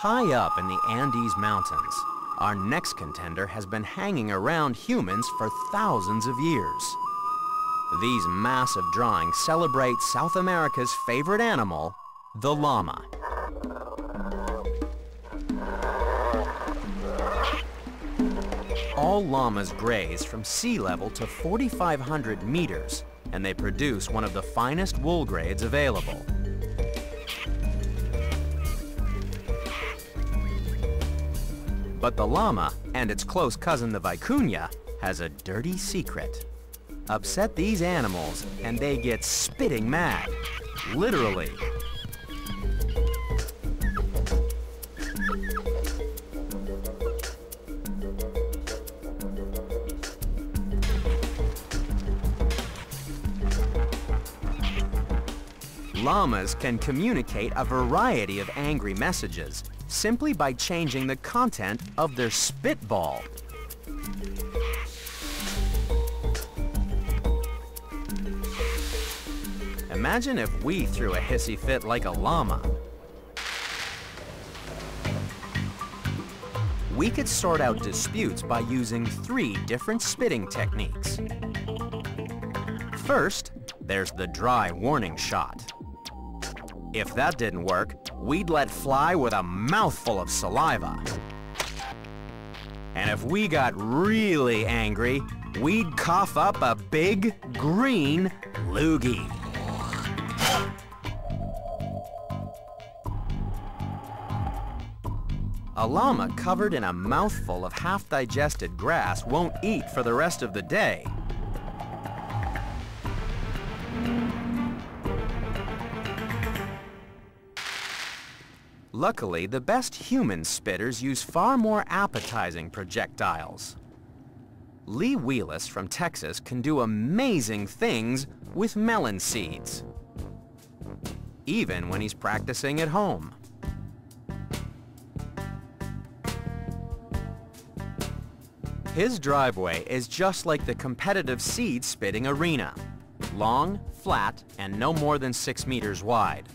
High up in the Andes Mountains, our next contender has been hanging around humans for thousands of years. These massive drawings celebrate South America's favorite animal, the llama. All llamas graze from sea level to 4,500 meters, and they produce one of the finest wool grades available. But the llama, and its close cousin the vicuña, has a dirty secret. Upset these animals, and they get spitting mad. Literally. Llamas can communicate a variety of angry messages simply by changing the content of their spitball. Imagine if we threw a hissy fit like a llama. We could sort out disputes by using 3 different spitting techniques. First, there's the dry warning shot. If that didn't work, we'd let fly with a mouthful of saliva. And if we got really angry, we'd cough up a big, green loogie. A llama covered in a mouthful of half-digested grass won't eat for the rest of the day. Luckily, the best human spitters use far more appetizing projectiles. Lee Wheelis from Texas can do amazing things with melon seeds, even when he's practicing at home. His driveway is just like the competitive seed spitting arena. Long, flat, and no more than 6 meters wide.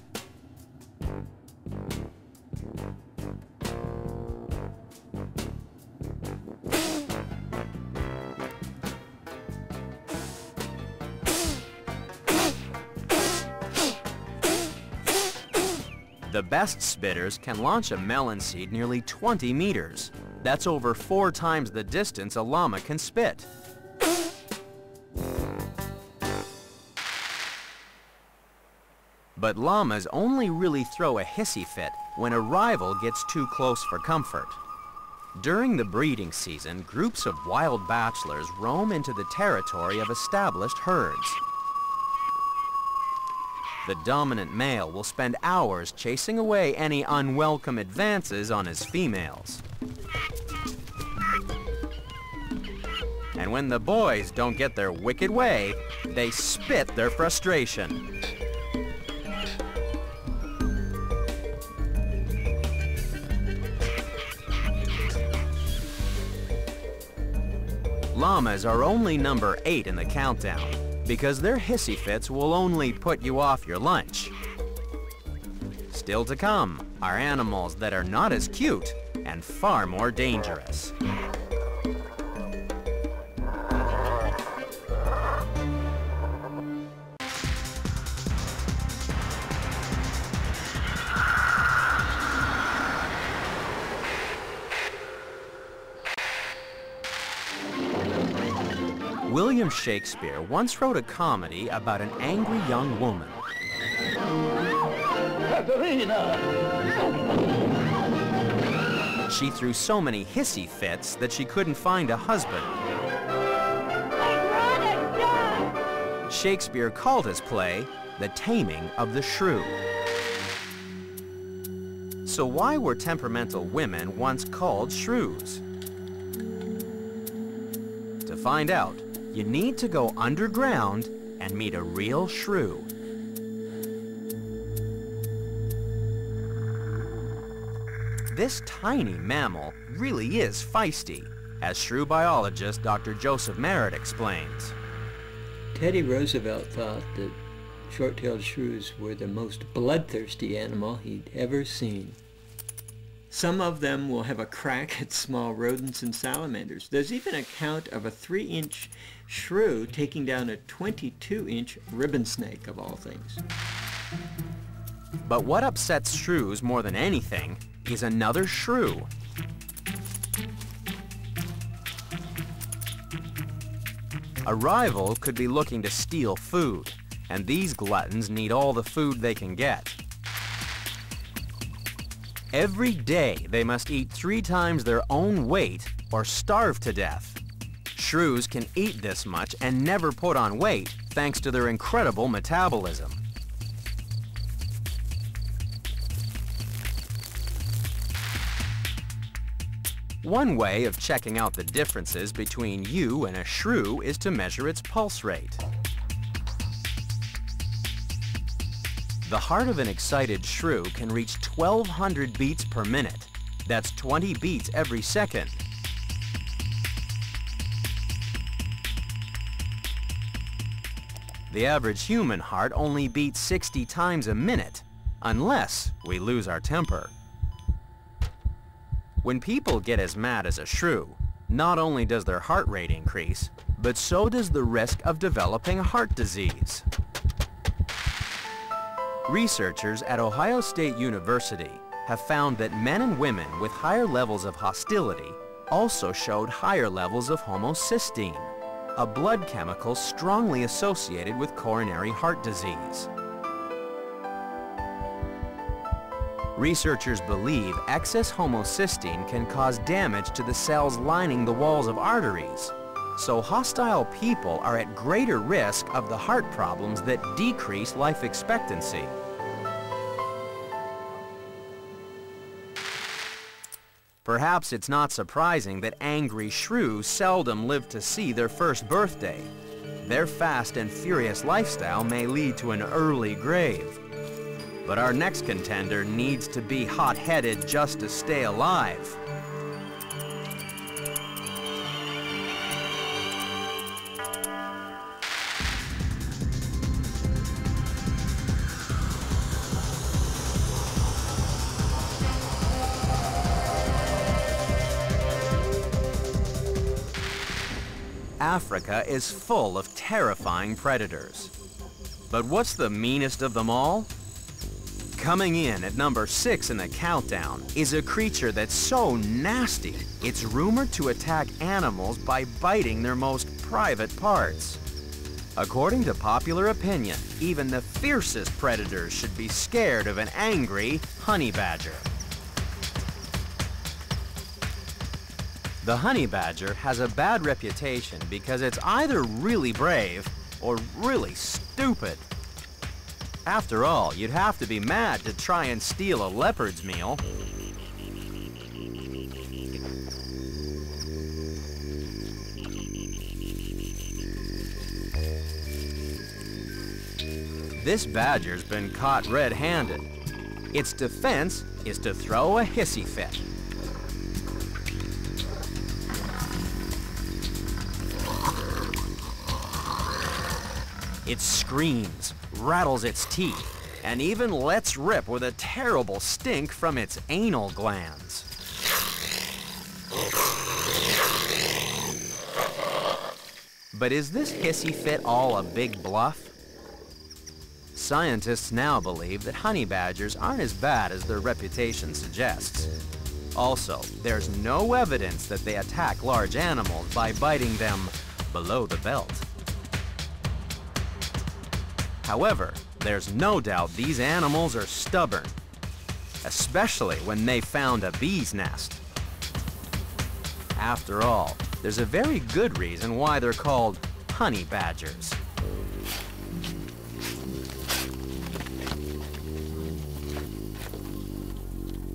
The best spitters can launch a melon seed nearly 20 meters. That's over 4 times the distance a llama can spit. But llamas only really throw a hissy fit when a rival gets too close for comfort. During the breeding season, groups of wild bachelors roam into the territory of established herds. The dominant male will spend hours chasing away any unwelcome advances on his females. And when the boys don't get their wicked way, they spit their frustration. Llamas are only number 8 in the countdown, because their hissy fits will only put you off your lunch. Still to come are animals that are not as cute and far more dangerous. William Shakespeare once wrote a comedy about an angry young woman. Katharina! She threw so many hissy fits that she couldn't find a husband. I'd rather die! Shakespeare called his play The Taming of the Shrew. So why were temperamental women once called shrews? To find out, you need to go underground and meet a real shrew. This tiny mammal really is feisty, as shrew biologist Dr. Joseph Merritt explains. Teddy Roosevelt thought that short-tailed shrews were the most bloodthirsty animal he'd ever seen. Some of them will have a crack at small rodents and salamanders. There's even an account of a 3-inch shrew taking down a 22-inch ribbon snake, of all things. But what upsets shrews more than anything is another shrew. A rival could be looking to steal food, and these gluttons need all the food they can get. Every day they must eat 3 times their own weight or starve to death. Shrews can eat this much and never put on weight thanks to their incredible metabolism. One way of checking out the differences between you and a shrew is to measure its pulse rate. The heart of an excited shrew can reach 1,200 beats per minute. That's 20 beats every second. The average human heart only beats 60 times a minute, unless we lose our temper. When people get as mad as a shrew, not only does their heart rate increase, but so does the risk of developing heart disease. Researchers at Ohio State University have found that men and women with higher levels of hostility also showed higher levels of homocysteine, a blood chemical strongly associated with coronary heart disease. Researchers believe excess homocysteine can cause damage to the cells lining the walls of arteries, so hostile people are at greater risk of the heart problems that decrease life expectancy. Perhaps it's not surprising that angry shrews seldom live to see their first birthday. Their fast and furious lifestyle may lead to an early grave. But our next contender needs to be hot-headed just to stay alive. Africa is full of terrifying predators. But what's the meanest of them all? Coming in at number 6 in the countdown is a creature that's so nasty, it's rumored to attack animals by biting their most private parts. According to popular opinion, even the fiercest predators should be scared of an angry honey badger. The honey badger has a bad reputation because it's either really brave or really stupid. After all, you'd have to be mad to try and steal a leopard's meal. This badger's been caught red-handed. Its defense is to throw a hissy fit. It screams, rattles its teeth, and even lets rip with a terrible stink from its anal glands. But is this hissy fit all a big bluff? Scientists now believe that honey badgers aren't as bad as their reputation suggests. Also, there's no evidence that they attack large animals by biting them below the belt. However, there's no doubt these animals are stubborn, especially when they found a bee's nest. After all, there's a very good reason why they're called honey badgers.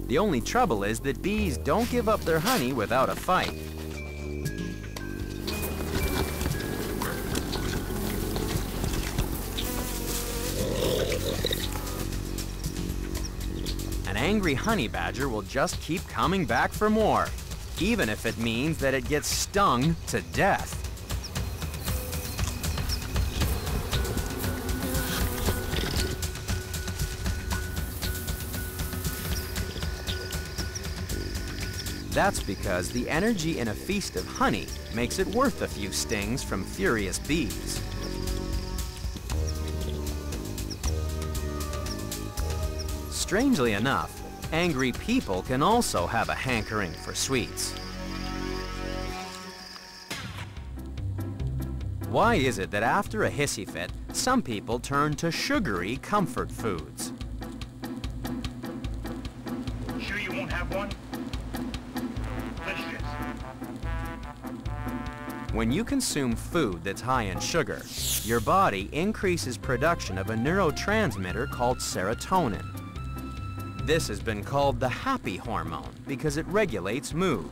The only trouble is that bees don't give up their honey without a fight. An angry honey badger will just keep coming back for more, even if it means that it gets stung to death. That's because the energy in a feast of honey makes it worth a few stings from furious bees. Strangely enough, angry people can also have a hankering for sweets. Why is it that after a hissy fit, some people turn to sugary comfort foods? Sure you won't have one? Delicious. When you consume food that's high in sugar, your body increases production of a neurotransmitter called serotonin. This has been called the happy hormone because it regulates mood.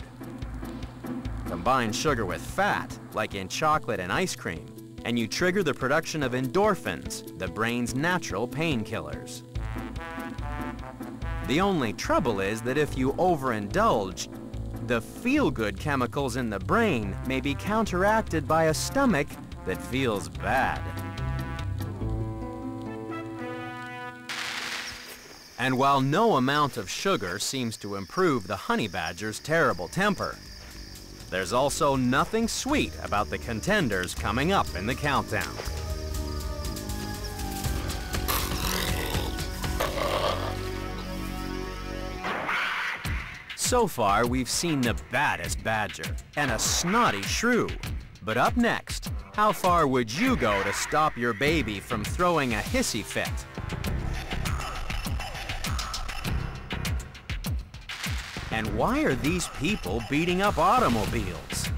Combine sugar with fat, like in chocolate and ice cream, and you trigger the production of endorphins, the brain's natural painkillers. The only trouble is that if you overindulge, the feel-good chemicals in the brain may be counteracted by a stomach that feels bad. And while no amount of sugar seems to improve the honey badger's terrible temper, there's also nothing sweet about the contenders coming up in the countdown. So far, we've seen the baddest badger and a snotty shrew. But up next, how far would you go to stop your baby from throwing a hissy fit? And why are these people beating up automobiles?